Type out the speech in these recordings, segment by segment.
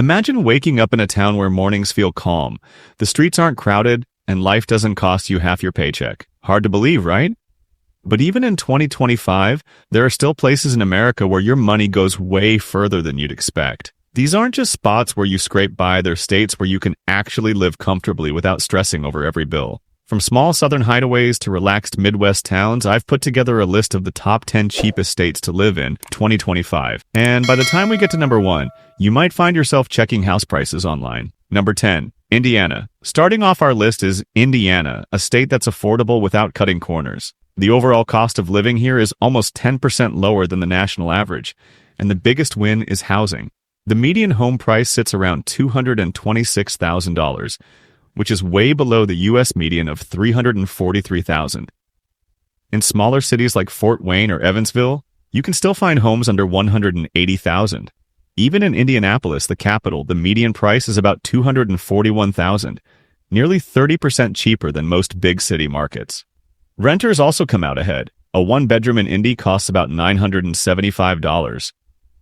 Imagine waking up in a town where mornings feel calm, the streets aren't crowded, and life doesn't cost you half your paycheck. Hard to believe, right? But even in 2025, there are still places in America where your money goes way further than you'd expect. These aren't just spots where you scrape by, they're states where you can actually live comfortably without stressing over every bill. From small southern hideaways to relaxed Midwest towns, I've put together a list of the top 10 cheapest states to live in 2025. And by the time we get to number 1, you might find yourself checking house prices online. Number 10, Indiana. Starting off our list is Indiana, a state that's affordable without cutting corners. The overall cost of living here is almost 10% lower than the national average, and the biggest win is housing. The median home price sits around $226,000, which is way below the U.S. median of $343,000. In smaller cities like Fort Wayne or Evansville, you can still find homes under $180,000. Even in Indianapolis, the capital, the median price is about $241,000, nearly 30% cheaper than most big city markets. Renters also come out ahead. A one-bedroom in Indy costs about $975,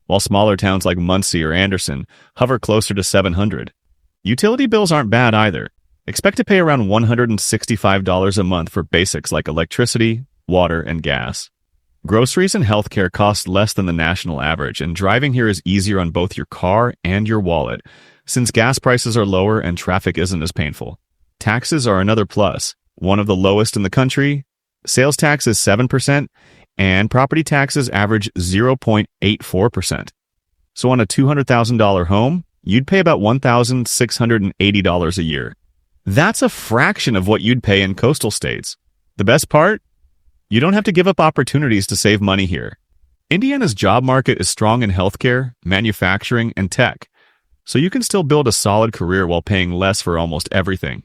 while smaller towns like Muncie or Anderson hover closer to $700. Utility bills aren't bad either. Expect to pay around $165 a month for basics like electricity, water, and gas. Groceries and healthcare cost less than the national average, and driving here is easier on both your car and your wallet, since gas prices are lower and traffic isn't as painful. Taxes are another plus, one of the lowest in the country. Sales tax is 7%, and property taxes average 0.84%. So on a $200,000 home, you'd pay about $1,680 a year. That's a fraction of what you'd pay in coastal states. The best part? You don't have to give up opportunities to save money here. Indiana's job market is strong in healthcare, manufacturing, and tech, so you can still build a solid career while paying less for almost everything.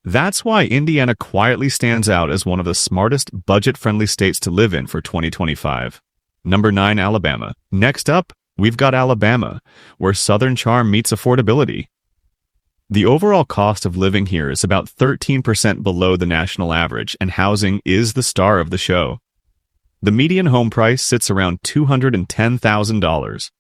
That's why Indiana quietly stands out as one of the smartest, budget-friendly states to live in for 2025. Number 9, Alabama. Next up, we've got Alabama, where Southern charm meets affordability. The overall cost of living here is about 13% below the national average, and housing is the star of the show. The median home price sits around $210,000.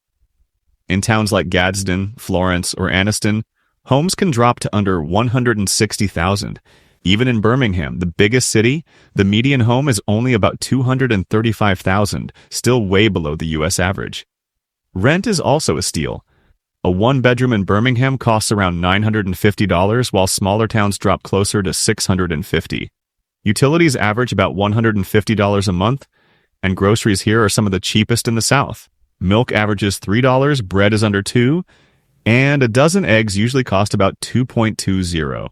In towns like Gadsden, Florence, or Anniston, homes can drop to under $160,000. Even in Birmingham, the biggest city, the median home is only about $235,000, still way below the U.S. average. Rent is also a steal. A one-bedroom in Birmingham costs around $950, while smaller towns drop closer to $650. Utilities average about $150 a month, and groceries here are some of the cheapest in the South. Milk averages $3, bread is under $2, and a dozen eggs usually cost about $2.20.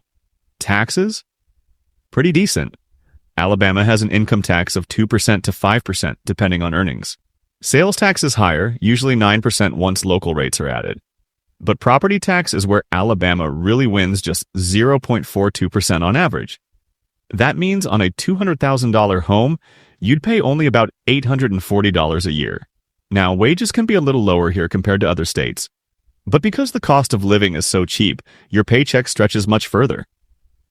Taxes? Pretty decent. Alabama has an income tax of 2% to 5%, depending on earnings. Sales tax is higher, usually 9% once local rates are added. But property tax is where Alabama really wins, just 0.42% on average. That means on a $200,000 home, you'd pay only about $840 a year. Now, wages can be a little lower here compared to other states. But because the cost of living is so cheap, your paycheck stretches much further.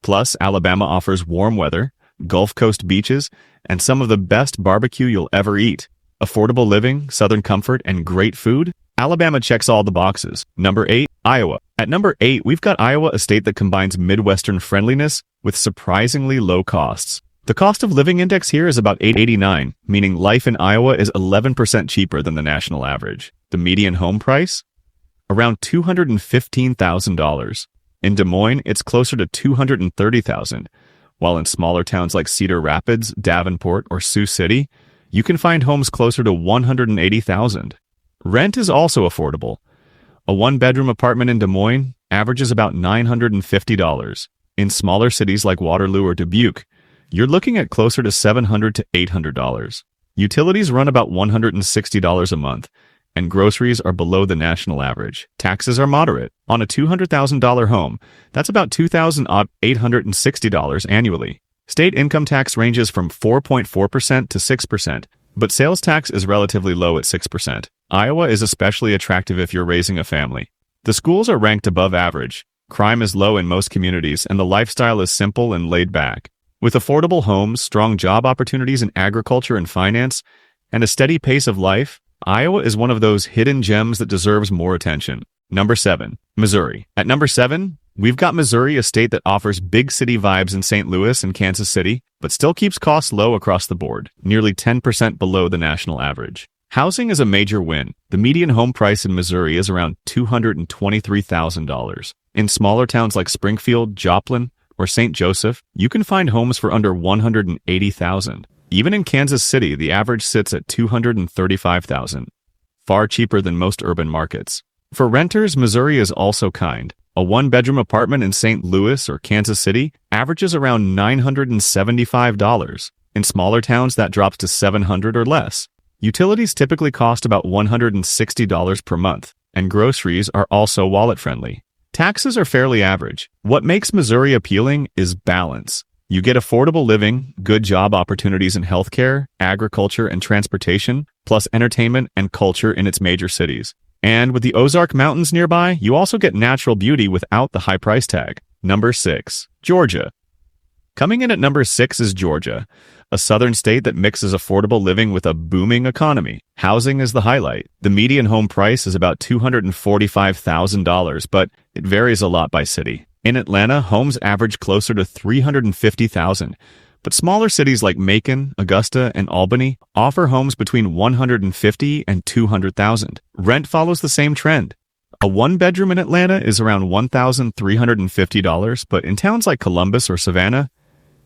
Plus, Alabama offers warm weather, Gulf Coast beaches, and some of the best barbecue you'll ever eat. Affordable living, southern comfort, and great food? Alabama checks all the boxes. Number 8, Iowa. At number 8, we've got Iowa, a state that combines Midwestern friendliness with surprisingly low costs. The cost of living index here is about 889, meaning life in Iowa is 11% cheaper than the national average. The median home price? Around $215,000. In Des Moines, it's closer to $230,000, while in smaller towns like Cedar Rapids, Davenport, or Sioux City, you can find homes closer to $180,000. Rent is also affordable. A one-bedroom apartment in Des Moines averages about $950. In smaller cities like Waterloo or Dubuque, you're looking at closer to $700 to $800. Utilities run about $160 a month, and groceries are below the national average. Taxes are moderate. On a $200,000 home, that's about $2,860 annually. State income tax ranges from 4.4% to 6%, but sales tax is relatively low at 6%. Iowa is especially attractive if you're raising a family. The schools are ranked above average. Crime is low in most communities, and the lifestyle is simple and laid back. With affordable homes, strong job opportunities in agriculture and finance, and a steady pace of life, Iowa is one of those hidden gems that deserves more attention. Number 7. Missouri. At number 7, we've got Missouri, a state that offers big city vibes in St. Louis and Kansas City, but still keeps costs low across the board, nearly 10% below the national average. Housing is a major win. The median home price in Missouri is around $223,000. In smaller towns like Springfield, Joplin, or St. Joseph, you can find homes for under $180,000. Even in Kansas City, the average sits at $235,000, far cheaper than most urban markets. For renters, Missouri is also kind. A one-bedroom apartment in St. Louis or Kansas City averages around $975. In smaller towns, that drops to $700 or less. Utilities typically cost about $160 per month, and groceries are also wallet-friendly. Taxes are fairly average. What makes Missouri appealing is balance. You get affordable living, good job opportunities in healthcare, agriculture, and transportation, plus entertainment and culture in its major cities. And with the Ozark Mountains nearby, you also get natural beauty without the high price tag. Number 6. Georgia. Coming in at number 6 is Georgia, a southern state that mixes affordable living with a booming economy. Housing is the highlight. The median home price is about $245,000, but it varies a lot by city. In Atlanta, homes average closer to $350,000, but smaller cities like Macon, Augusta, and Albany offer homes between $150,000 and $200,000. Rent follows the same trend. A one-bedroom in Atlanta is around $1,350, but in towns like Columbus or Savannah,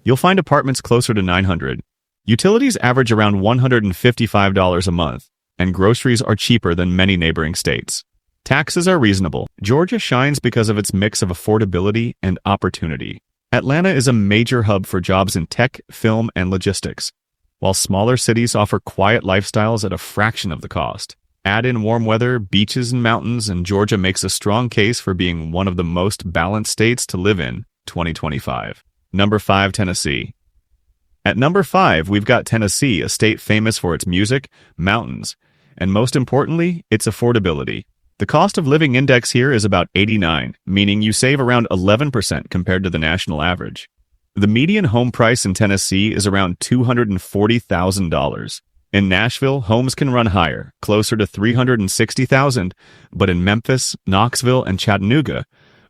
you'll find apartments closer to $900. Utilities average around $155 a month, and groceries are cheaper than many neighboring states. Taxes are reasonable. Georgia shines because of its mix of affordability and opportunity. Atlanta is a major hub for jobs in tech, film, and logistics, while smaller cities offer quiet lifestyles at a fraction of the cost. Add in warm weather, beaches, and mountains, and Georgia makes a strong case for being one of the most balanced states to live in 2025. Number 5, Tennessee. At number 5, we've got Tennessee, a state famous for its music, mountains, and most importantly, its affordability. The cost of living index here is about 89, meaning you save around 11% compared to the national average. The median home price in Tennessee is around $240,000. In Nashville, homes can run higher, closer to $360,000, but in Memphis, Knoxville, and Chattanooga,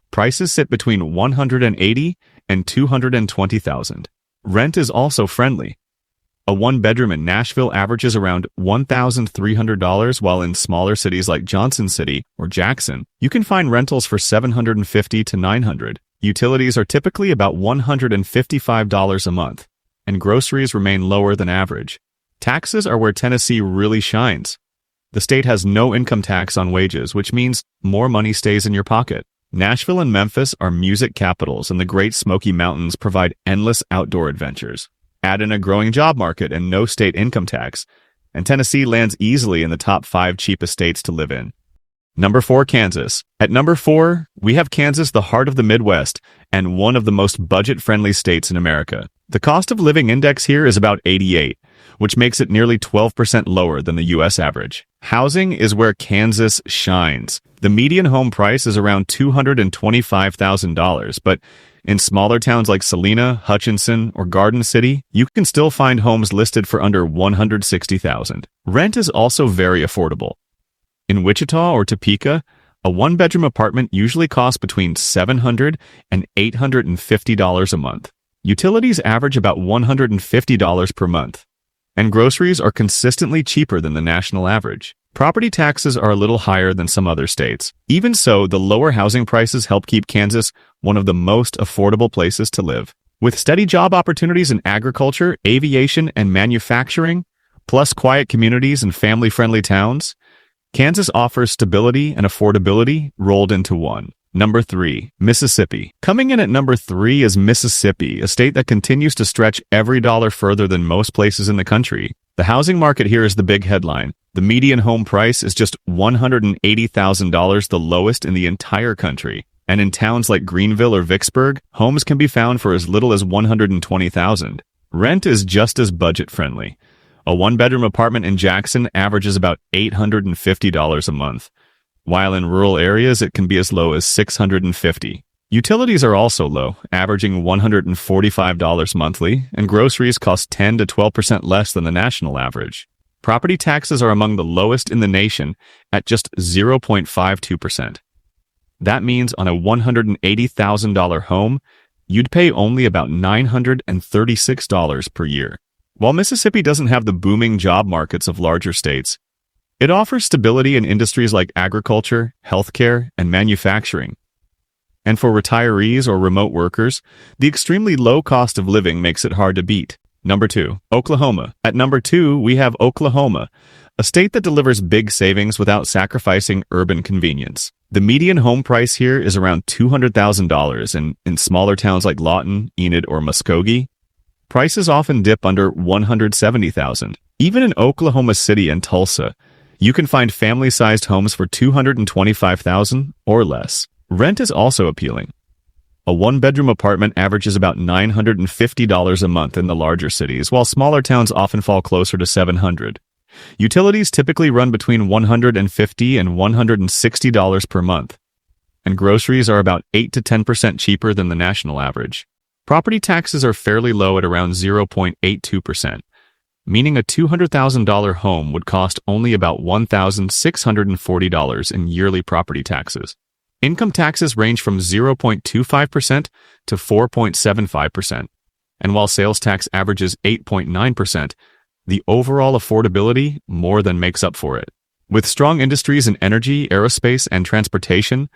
prices sit between $180,000 and $220,000. Rent is also friendly. A one-bedroom in Nashville averages around $1,300, while in smaller cities like Johnson City or Jackson, you can find rentals for $750 to $900. Utilities are typically about $155 a month, and groceries remain lower than average. Taxes are where Tennessee really shines. The state has no income tax on wages, which means more money stays in your pocket. Nashville and Memphis are music capitals, and the Great Smoky Mountains provide endless outdoor adventures. Add in a growing job market and no state income tax, and Tennessee lands easily in the top 5 cheapest states to live in. Number 4, Kansas. At number 4, we have Kansas, the heart of the Midwest, and one of the most budget-friendly states in America. The cost of living index here is about 88, which makes it nearly 12% lower than the U.S. average. Housing is where Kansas shines. The median home price is around $225,000, but in smaller towns like Salina, Hutchinson, or Garden City, you can still find homes listed for under $160,000. Rent is also very affordable. In Wichita or Topeka, a one-bedroom apartment usually costs between $700 and $850 a month. Utilities average about $150 per month, and groceries are consistently cheaper than the national average. Property taxes are a little higher than some other states. Even so, the lower housing prices help keep Kansas one of the most affordable places to live. With steady job opportunities in agriculture, aviation, and manufacturing, plus quiet communities and family-friendly towns, Kansas offers stability and affordability rolled into one. Number 3, Mississippi. Coming in at number 3 is Mississippi, a state that continues to stretch every dollar further than most places in the country. The housing market here is the big headline. The median home price is just $180,000, the lowest in the entire country. And in towns like Greenville or Vicksburg, homes can be found for as little as $120,000. Rent is just as budget-friendly. A one-bedroom apartment in Jackson averages about $850 a month, while in rural areas it can be as low as $650. Utilities are also low, averaging $145 monthly, and groceries cost 10 to 12% less than the national average. Property taxes are among the lowest in the nation at just 0.52%. That means on a $180,000 home, you'd pay only about $936 per year. While Mississippi doesn't have the booming job markets of larger states, it offers stability in industries like agriculture, healthcare, and manufacturing. And for retirees or remote workers, the extremely low cost of living makes it hard to beat. Number 2, Oklahoma. At number 2, we have Oklahoma, a state that delivers big savings without sacrificing urban convenience. The median home price here is around $200,000, and in smaller towns like Lawton, Enid, or Muskogee, prices often dip under $170,000. Even in Oklahoma City and Tulsa, you can find family-sized homes for $225,000 or less. Rent is also appealing. A one-bedroom apartment averages about $950 a month in the larger cities, while smaller towns often fall closer to $700. Utilities typically run between $150 and $160 per month, and groceries are about 8 to 10% cheaper than the national average. Property taxes are fairly low at around 0.82%, meaning a $200,000 home would cost only about $1,640 in yearly property taxes. Income taxes range from 0.25% to 4.75%, and while sales tax averages 8.9%, the overall affordability more than makes up for it. With strong industries in energy, aerospace, and transportation,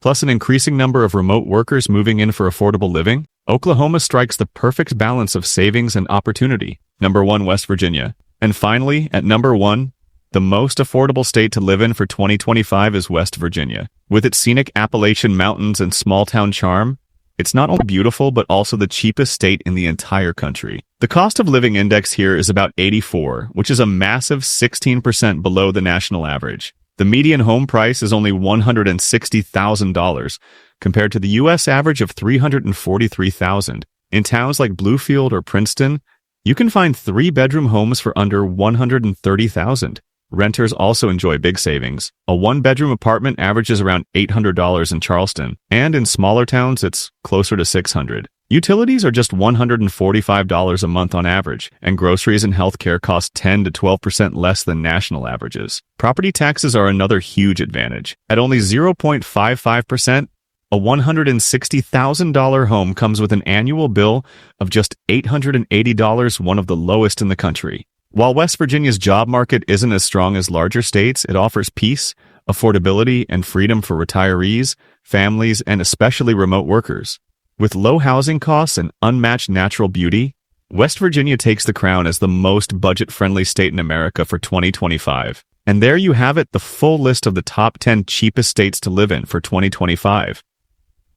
plus an increasing number of remote workers moving in for affordable living, Oklahoma strikes the perfect balance of savings and opportunity. Number 1, West Virginia. And finally, at number 1, the most affordable state to live in for 2025 is West Virginia. With its scenic Appalachian Mountains and small-town charm, it's not only beautiful but also the cheapest state in the entire country. The cost of living index here is about 84, which is a massive 16% below the national average. The median home price is only $160,000, compared to the U.S. average of $343,000. In towns like Bluefield or Princeton, you can find 3-bedroom homes for under $130,000. Renters also enjoy big savings. A one-bedroom apartment averages around $800 in Charleston, and in smaller towns it's closer to $600. Utilities are just $145 a month on average, and groceries and healthcare cost 10 to 12% less than national averages. Property taxes are another huge advantage. At only 0.55%, a $160,000 home comes with an annual bill of just $880, one of the lowest in the country. While West Virginia's job market isn't as strong as larger states, it offers peace, affordability, and freedom for retirees, families, and especially remote workers. With low housing costs and unmatched natural beauty, West Virginia takes the crown as the most budget-friendly state in America for 2025. And there you have it, the full list of the top 10 cheapest states to live in for 2025.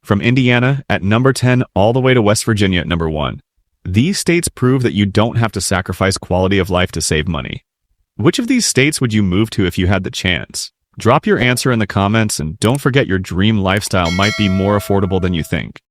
From Indiana at number 10 all the way to West Virginia at number 1. These states prove that you don't have to sacrifice quality of life to save money. Which of these states would you move to if you had the chance? Drop your answer in the comments, and don't forget your dream lifestyle might be more affordable than you think.